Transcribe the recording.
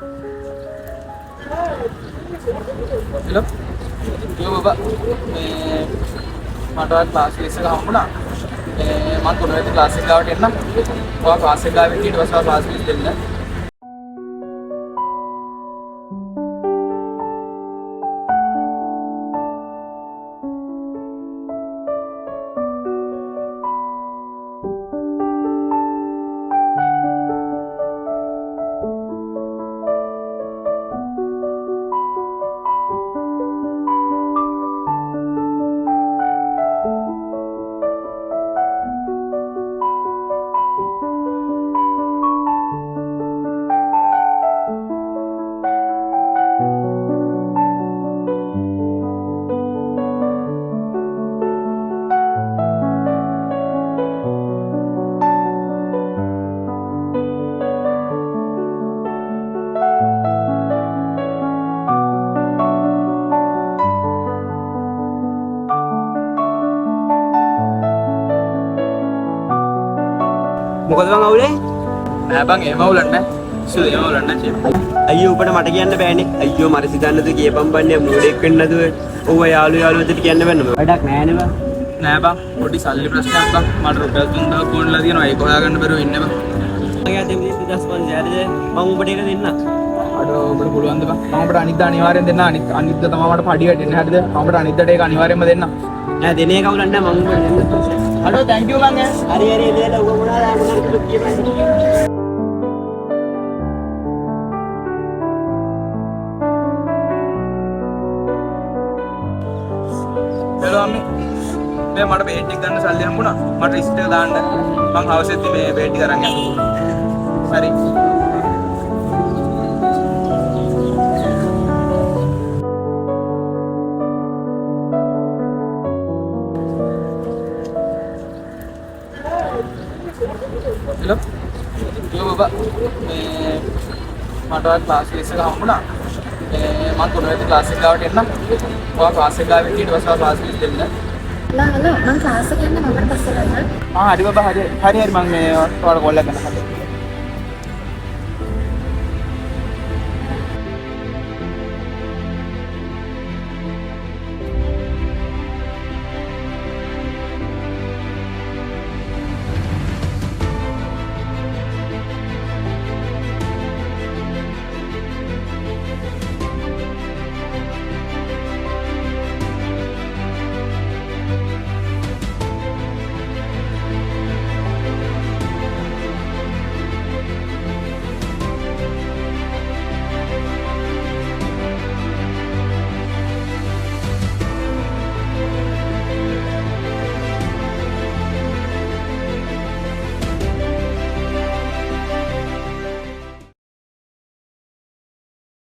Hello? Yo Baba. මට class ලිස් එක හම්බුණා. මම තුනවෙනි ක්ලාස් එක ගාවට එන්නම්. ඔයා ක්ලාස් එක ගාවෙන් ඊට පස්සේ ක්ලාස් ලිස් දෙන්න. මොකද බං අවුලේ? නෑ බං එහෙම අවුලක් නෑ. සුදු එහෙම අවුලක් නෑ චිප්. අයියෝ උඹට මට කියන්න බෑනේ. අයියෝ මට සිතන්නද කියපම් බන්නේ මූඩෙක් වෙන්න නැතුව. ඔව් යාළුවෝ දෙට කියන්න බෑ නම. වැඩක් නෑනේ බං. නෑ බං පොඩි සල්ලි ප්‍රශ්නයක් බං. මට රුපියල් 3000 ඕනලා තියෙනවා. ඒක හොයාගන්න බැරුව ඉන්නේ බං. මගේ අතේ මිනිස්සු 10500 මම උඹට ඒක දෙන්න. අර ඔබට පුළුවන්ද බං? මම ඔබට අනිද්දා අනිවාර්යෙන් දෙන්න. අනිද්දා තමයි මට පඩි වැටෙන්නේ. හරිද? මම ඔබට අනිද්දාට ඒක අනිවාර්යෙන්ම දෙන්න. නෑ දෙන එක අවුලක් නෑ මම උඹට දෙන්න. අඩෝ thank you බං. හරි හරි දෙල උඹ මොනවද කියපන්. hello අම්මේ. මේ මට බේට් එක ගන්න සල්ලි හම්බුණා. මට ලිස්ට් එක දාන්න. මං හවස් එකේ මේ බේට් එක අරන් යනවා. හරි. hello. yo Baba. මට ක්ලාස් ලිස් එක හම්බුණා. මම තුනවෙනි ක්ලාස් එක ගාවට එන්නම්. ඔයා ක්ලාස් එක ගාවෙන් ඊට පස්සේ ක්ලාස් ලිස් දෙන්න. හලෝ මම ක්ලාස් එකට යන්න මම පස්සේ ගන්නවා. හරි බබා හරි මම මේ ඔයාලට කෝල් එකක් කරනවා.